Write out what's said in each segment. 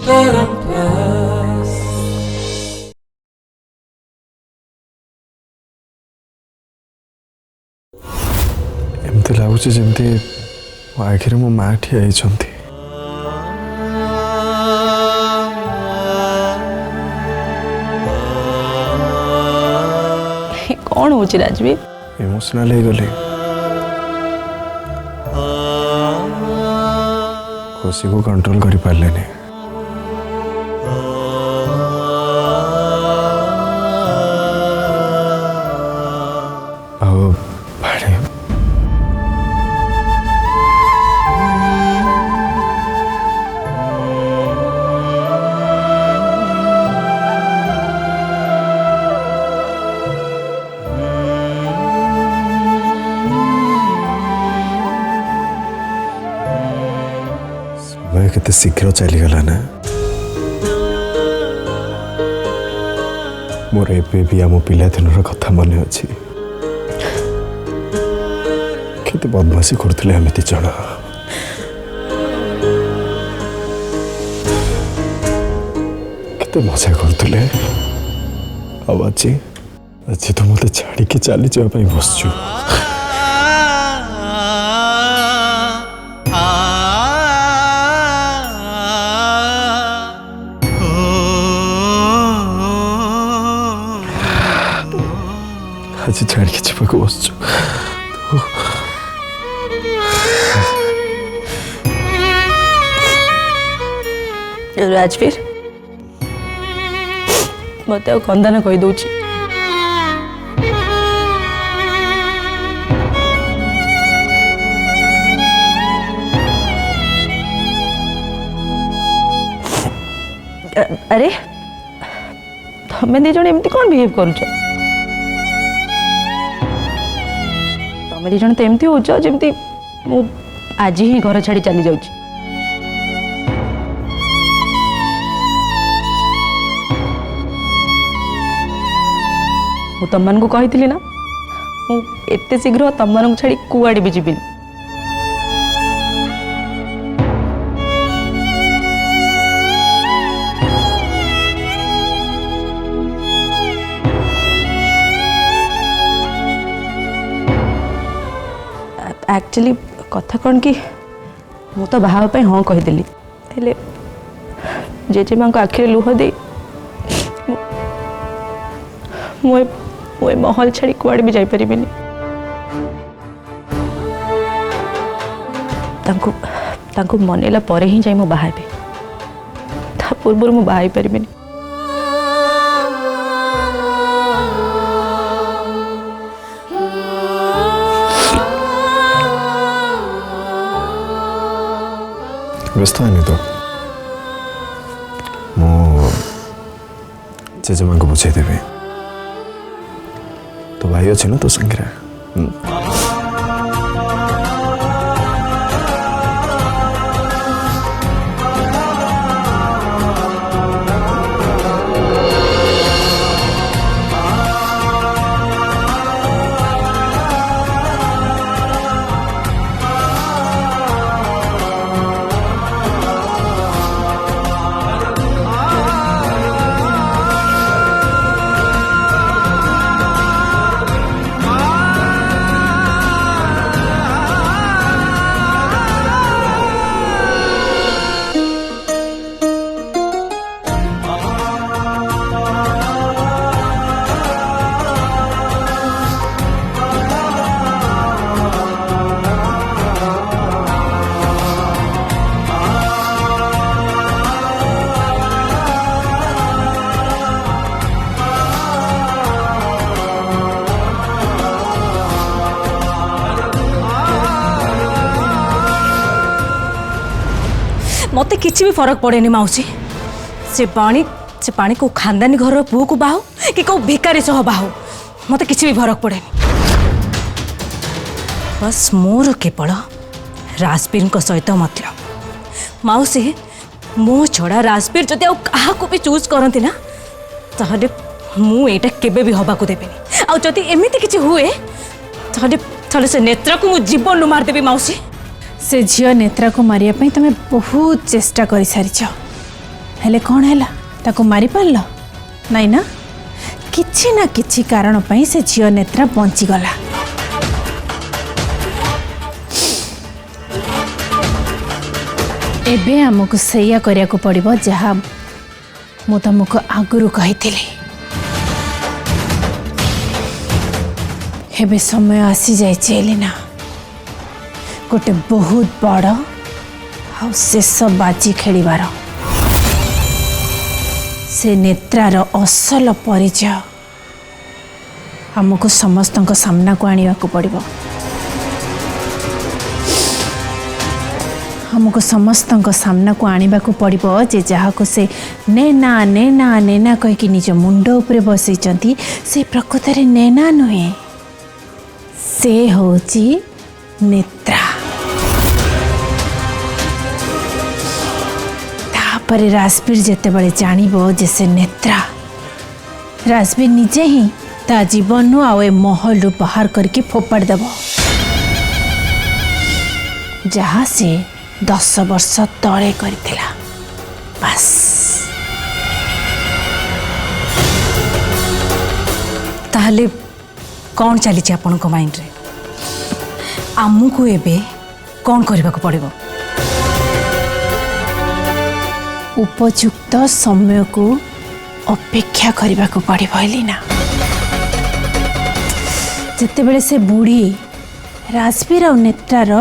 एमती लगुच जमती आखिर मो माँ ठिया होती। कौन हो राजवीर? इमोशनल हो गली खुशी को कंट्रोल कर पारे नहीं। केते शीघ्र चलीगला ना मोर एबे भी आम पिलादिन कथा मन अच्छी केते बदमाशी करथले आम दी जण केते मजा करथले अब आज तो मते छाड़ी के चली जाय पई बसछु। आज छाड़ के जीवा को बस राजवीर मत कंदन कहीदे अरे तमें दी जन एमती कौन बिहेव करुच? तमें दी जन तो एमती हो जमती मु आज ही घर छाड़ी चली जाऊँ। तुम मान को कही ना मुझे शीघ्र तुम मान छाड़ी कुआड़े भी जीविनी। एक्चुअली कथा कौन कि मु तो बाहा हाँ कहीदेली जेजेमा आखिरे लुह दे महल छाड़ी कुआड़े भी जापर मनैला पर ही जाई मु बाहाबी ता पूर्व मु बाहा पारि। व्यस्त है तो मो जेजेमा को बुझे देवी तो भाई अच्छे ना तो संग्रह मत किसी भी फरक पड़ेनी मौसी से पानी को खानदानी घर पु को बाहु कि कौ भिकारी सह बाहु मत किसी भी फरक पड़ेनी। बस मोर केवल राजवीर सहित मतलब मौसी मो छड़ा राजवीर जदि आ भी चूज करती ना ताहले मुझे केबे भी हवा को देबेनी आ जदि एमिति किछि हुए ताहले से नेत्रा को मु जीवन मारदेबी मौसी। से झील नेत्रा को मारिया तुम बहुत चेष्टा कर सारी हेले कौन हैला ताको मारी पारल नाई ना किछि ना किछि कारण पई से झियो नेत्रा बंची गला। एबे हमको सैया करिया को पड़िबो जहा मु तुमको आगुरु कहिथिली। हेबे समय आसी जाइछि एलिना गोटे बहुत बड़ आ शेष बाजी खेलिबार से नेत्रार असल परिचय हमको समस्त सामना को आने को पड़िबो। हमको समस्त सामना को आने को पड़िबो जे जहा को से नेना नेना नेना कह कि निज मुंड उपरे बसैचंती से प्रकृत रे नेना नुहे से होची नेत्रा। तापरे राजवीर जेते बड़े जानिबो जे से नेत्रा राजवीर निजे ही ता जीवन नु आवे महल रु बाहर करके फोपाड़ देबो जहा से 10 वर्ष तले करथिला बस। ताहले कौन चली आपण को माइंड रे आमको एबे कौन करबा को पड़िबो? उपयुक्त समय को अपेक्षा करबा को पड़िबो एलिना। जेतेबेले से बुढ़ी राजवीर और नेत्रार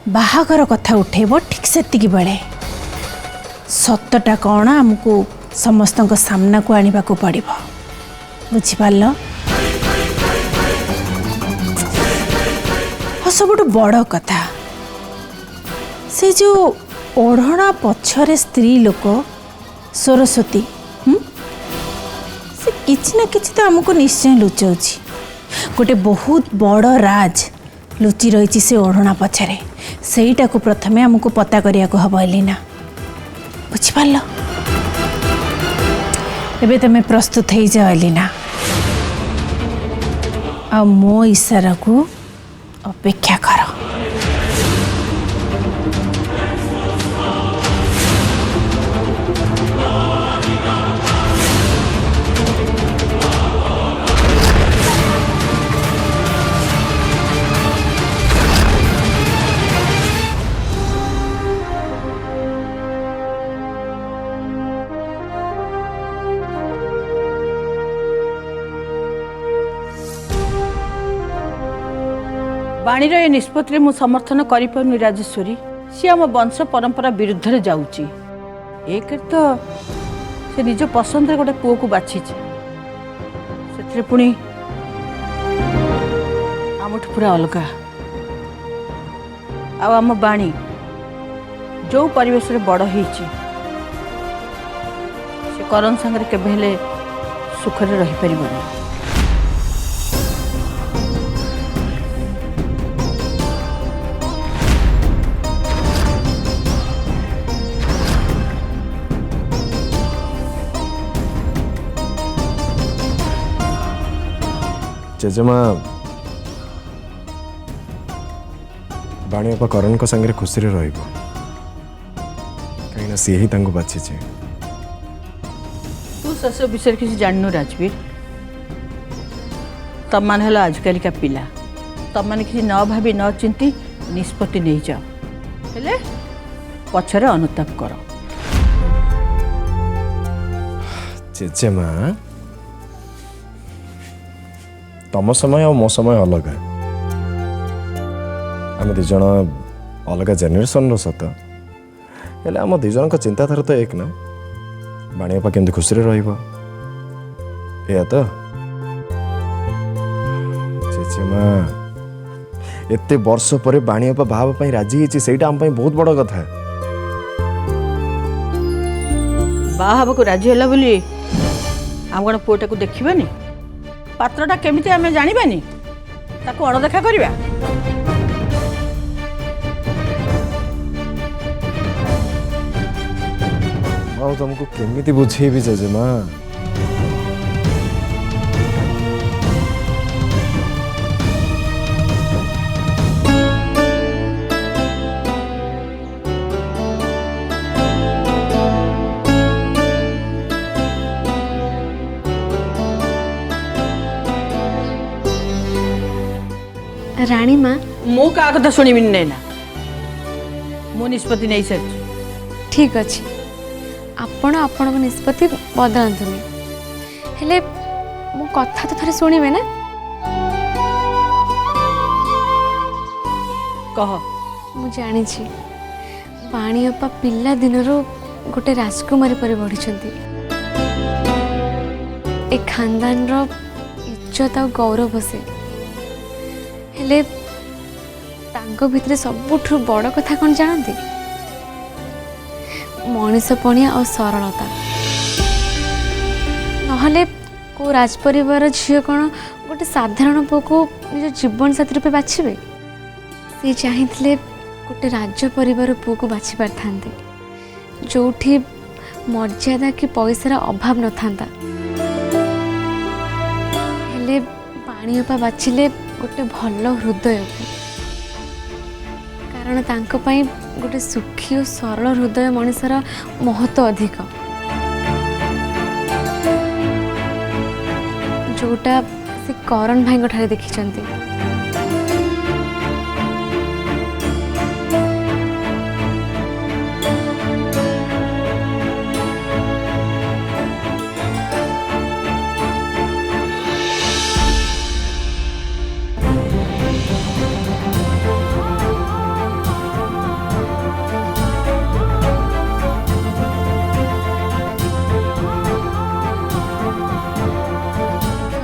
बाहागर कथा उठेब ठीक सेतिकी बेले सतटा कौन आमको समस्त सामना को आने को पड़िबो बुझिपारल। और सबुठ बड़ कथा से जो ओढ़ना पछरे स्त्री लोक सरस्वती से किछि ना किछि तो आमको निश्चय लुचाउछि गोटे बहुत बड़ राज लुचि रही से ओढ़ना पछरे सेटा को प्रथमे आमको पता करिया को हबो एलिना बुझिपारल। एबे तमे प्रस्तुत हो जाओ एलिना आ मो इशारा को अपेक्षा कर। बाणीर ए निष्पत्ति मु समर्थन करिपारुनी राजेश्वरी सी आम वंश परंपरा विरुद्ध रे जाउची। एक तो से निज पसंद गोटे पुओ को बाछी से पुणी आमठू पूरा अलगा आम बाणी जो परिवेश रे बड़ होईची से करण संगे केबे हेले सुखरे रही परिबनी। जेजेमा बाणीअपा करण को संगे खुशी रे कहीं सी ही बाछी तू शशि विषय किसी जाननु राजवीर तम मान हला आजकल का पिला तम मैंने किसी न भाभी न चिंती निष्पत्ति नहीं जाओ हेले पछरे अनुताप कर। जेजेमा तम समय और मो समय अलग आम दिज अलग जेनेरेशन सत हेले आम दिज चिंताधारा तो एक ना बाणीअपा केमती खुशी रहिबो या तो जेजेमा एते वर्ष पर बाणीअपा भाव पई राजी हेची सेटा आम पई बहुत बड़ कथा बाहा को राजी होला बोली आम कौन पुओटा को देखिबानी पात्रटा केमिति आमे जानिबानी ताको अणदेखा करिबा। तुमको केमिति बुझेबी जेजेमा राणी माँ ମୁଁ କାହା କଥା ଶୁଣିବିନି ନैନା ମୁଁ ନିଷ୍ପତ୍ତି ନେଇ ସାରିଛି ठीक अच्छे आपण आपण निष्पत्ति बदलतुनि हेले मो कथा तो थरे शुणवे ना କହ मु जानी पाणी अपा पिला दिनरू गोटे राजकुमारी पर बढ़ी ए खानदान रो इज्जत और गौरव से हेले तांको भितरे सबुठु बड़ कथा कौन जानती मनीषपणिया और सरलता नहले को राजपरिवार झील कौन गोटे साधारण पुओ को निज जीवन साथी रूपे बाछिबे से चाहिए गोटे राज्य परिवार पुओ को बाछि पारथांते जोठी मर्यादा कि पैसार अभाव न था हेले पाणीअपा बाछिले गोटे भल हृदय को कारण तांको पई गोटे सुखी और सरल हृदय मनुष्यर महत्व अधिक जोटा से करण भाई ठारे देखिछंती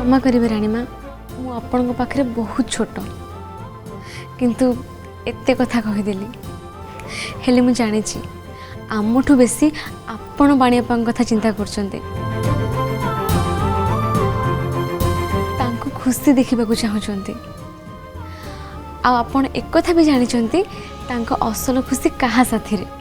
क्षमा करेंगे राणी माँ मु आपण पाखे बहुत छोट किंतु एते कथा कहीदेली हेले मु जानी आमठू बेसी आपण बाणीअपा कथा चिंता करछन्ते तांको खुशी देखा चाहते आपण एक कथा भी जानी तांको असल खुशी कहा साथी रे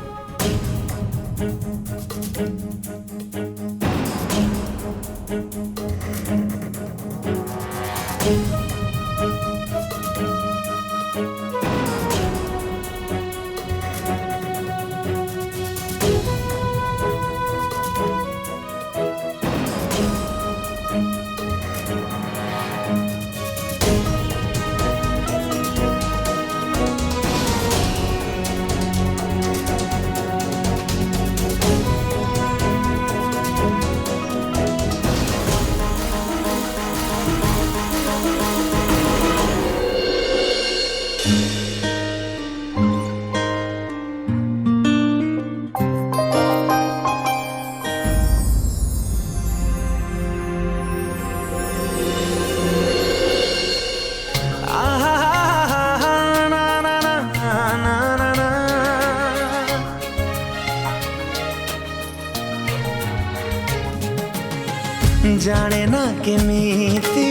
जाने ना केमिति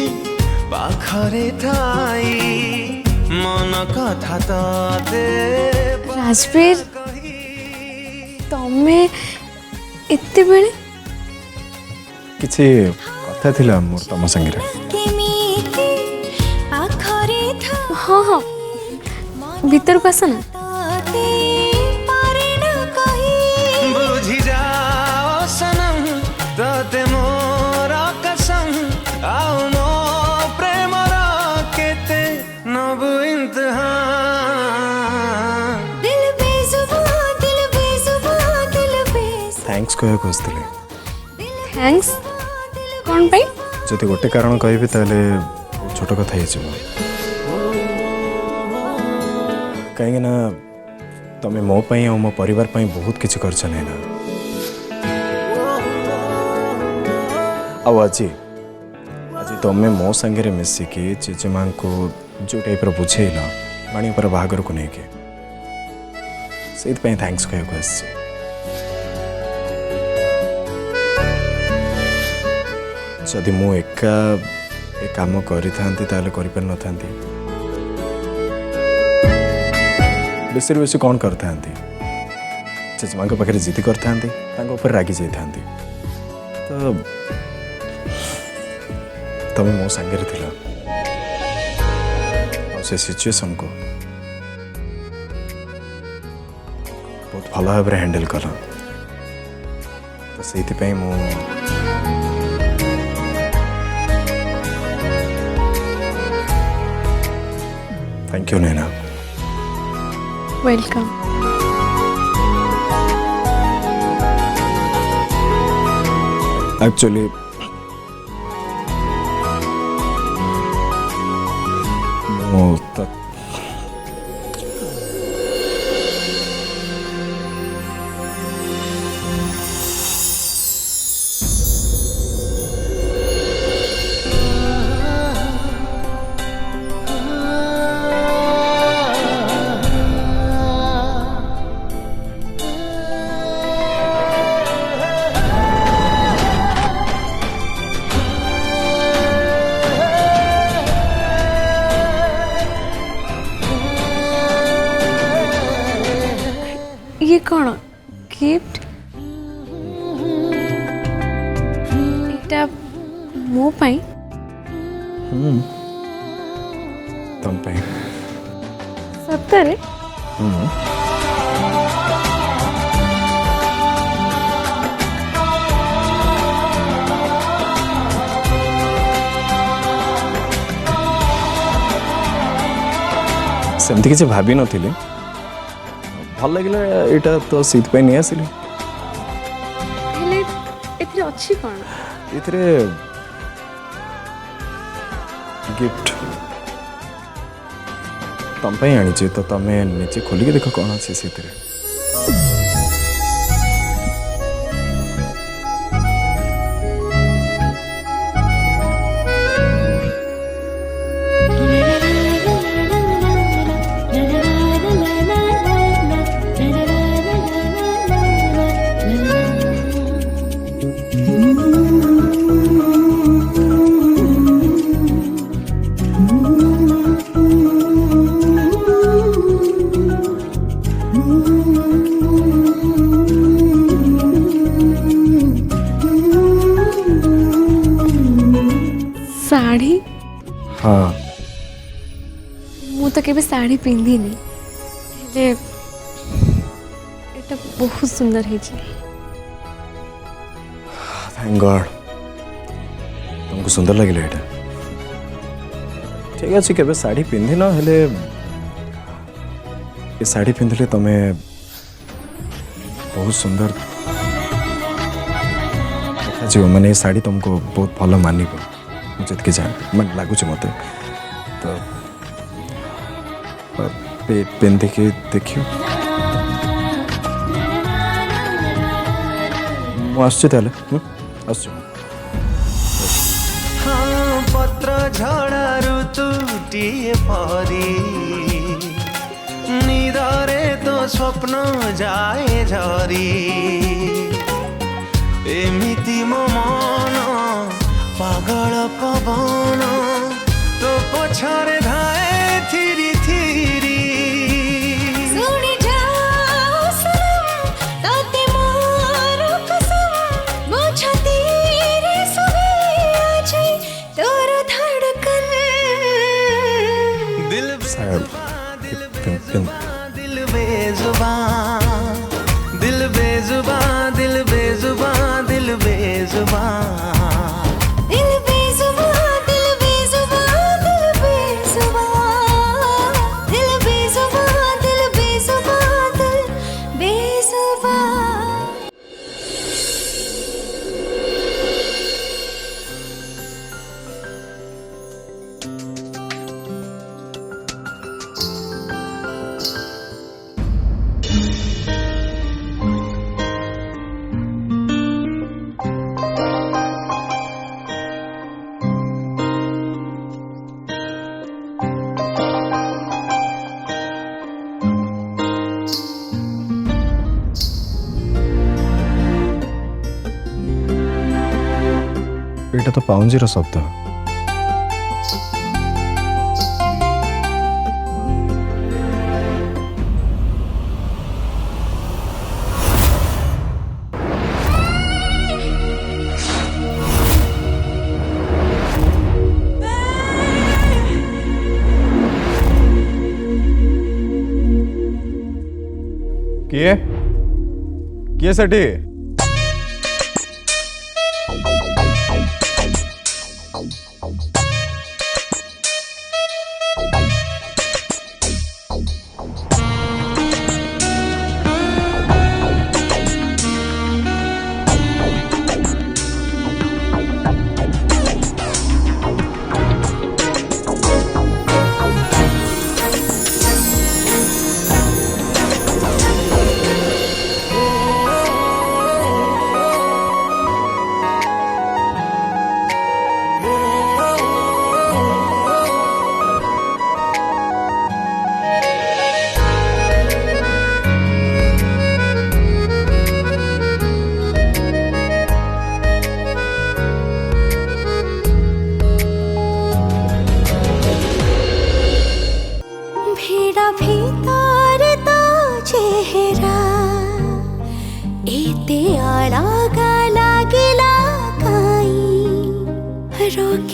पाखरे थाई मन कथा ते राजवीर तमे एते बेले किछि कथा थिला मोर तम संगे हाँ हाँ भीतर को आस ना बुझी जाओ सनम तते मोर कसम आओ मो प्रेम केते नबु इम्तिहान थैंक्स कह खोजले थैंक्स कौन पाई जदि गोटे कारण कहबी ताले छोट कथा ही कहीं ना तमें मो पाई और मो परिवार पाई बहुत किछि करछ ना आज तमें मो संगे मिसिकी जेजेमा को जो टाइप बुझेल बाणी पर बाहागर को लेके से थैंक्स कह जदि मु एका ए काम करि पार न था बेसी बेसी कौन करता जेजेमा पाखे जिद करता रागी जाता तो तमें मो संगे थिला से सिचुएशन को बहुत भल भाव हैंडल कल तो से thank you Naina. Welcome. Actually ये कौन गिफ्ट? एटा मो पाई? तुम पे सत्तरे? सेमती किसी भाभी नथिली, भल लगे यहाँ तो सीधे नहीं आसिली। हेले एथिरे अछि कोन? इतरे गिफ्ट तुम पे आनी तो तमें नीचे खोलिक देख कौन अच्छे से। साड़ी? हाँ मु तो केबे साड़ी पिंधिनी, हेले एटा बहुत सुंदर है जी। थैंक गॉड तुमको सुंदर लगे ये। ठीक अच्छे केबे साड़ी पिंधि न हेले ये साड़ी पिंधले तमें बहुत सुंदर देखा माने ये साड़ी तुमको बहुत भल मानिब मुझे के जान मन लगुच मत तो पिंधि के देखियो। मुझे आस पत्र झड़ा ऋतुटीए परी निदरे तो स्वप्न जाए झरी एमिति मो मन पागल पवन तो पछरे धाए थिरी थिरी सुनी जाओ सनम ताते मोर कसम मुझे तेरे सुबह आज तोर धड़कन दिल दिल बेजुबान दिल बेजुबान दिल बेजुबान दिल बेजुबान दिल बेजुबान दिल बेजुबान दिल बेजुबान दिल बेजुबान दिल बेजुबान दिल बेजुबान। ये तो पाउंजीर शब्द। किए सेठी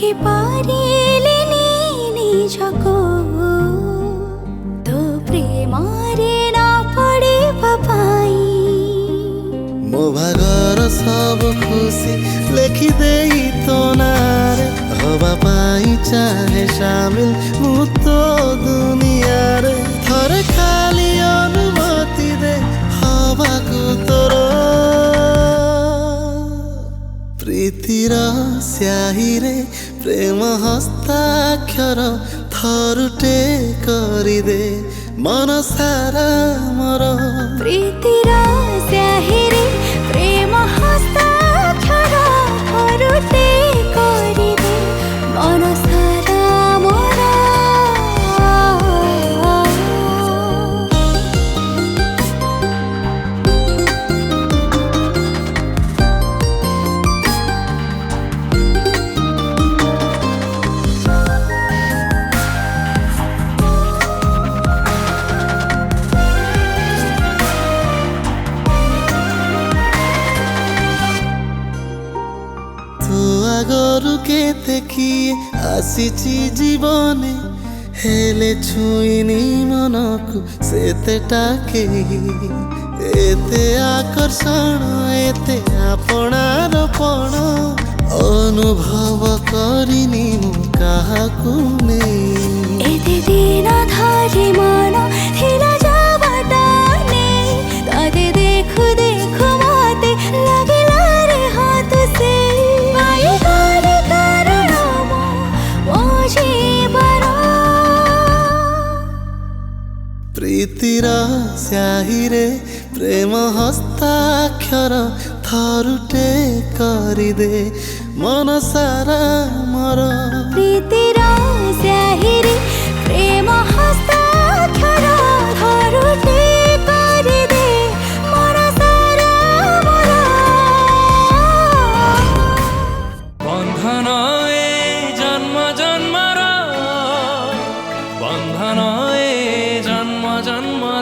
ଦେଖି ପାରିଲିନି ନିଜକୁ ତୋ ପ୍ରେମରେ ନ ପଡ଼ିବା ପାଇଁ ମୋ ଭାଗର ସବୁ ଖୁସି ଲେଖି ଦେଇ ତୋ ନାଁରେ ହବା ପାଇଁ ଚାहे शामिल ମୁଁ ତୋ ଦୁନିଆରେ ଥରେ ଖାଲି ଅନୁମତି ଦେ ହବାକୁ ତୋର ପ୍ରୀତିର ସ୍ୟାହିରେ ପ୍ରେମ ହସ୍ତାକ୍ଷର ଥରୁଟେ କରିଦେ ମନ ସାରା ମୋର ପ୍ରୀତିର ସ୍ୟାହିରେ ପ୍ରେମ ହସ୍ତାକ୍ଷର ଥରୁଟେ କରିଦେ ମନ ସାରା ମୋର ଆଗରୁ କେତେ କିଏ ଆସିଛି ଜୀବନେ ହେଲେ ଛୁଇଁନି ମନକୁ ସେତେଟା କେହି ଏତେ ଆକର୍ଷଣ ଏତେ ଆପଣାରପଣ ଅନୁଭବ କରିନି ମୁଁ କାହାକୁ ନେଇ ଏତେ ଦିନ ଧରି ମନ ଥିଲା ଯାବାଟା ନେଇ ତତେ ଦେଖୁ ଦେଖୁ ମତେ ଲାଗିଲା ରେ ହାତ ସେ ପାଇବାରେ କାରଣ ମୋ ଜୀବନ ପ୍ରୀତିର ସ୍ୟାହିରେ ପ୍ରେମ ହସ୍ତାକ୍ଷର ଥରୁଟେ କରିଦେ ମନ ସାରା ମୋର ପ୍ରୀତିର ସ୍ୟାହିରେ ପ୍ରେମ ହସ୍ତାକ୍ଷର ଥରୁଟେ କରିଦେ ମନ ସାରା ମୋର बंधन ए जन्म जन्मर बंधन ए जन्म जन्मर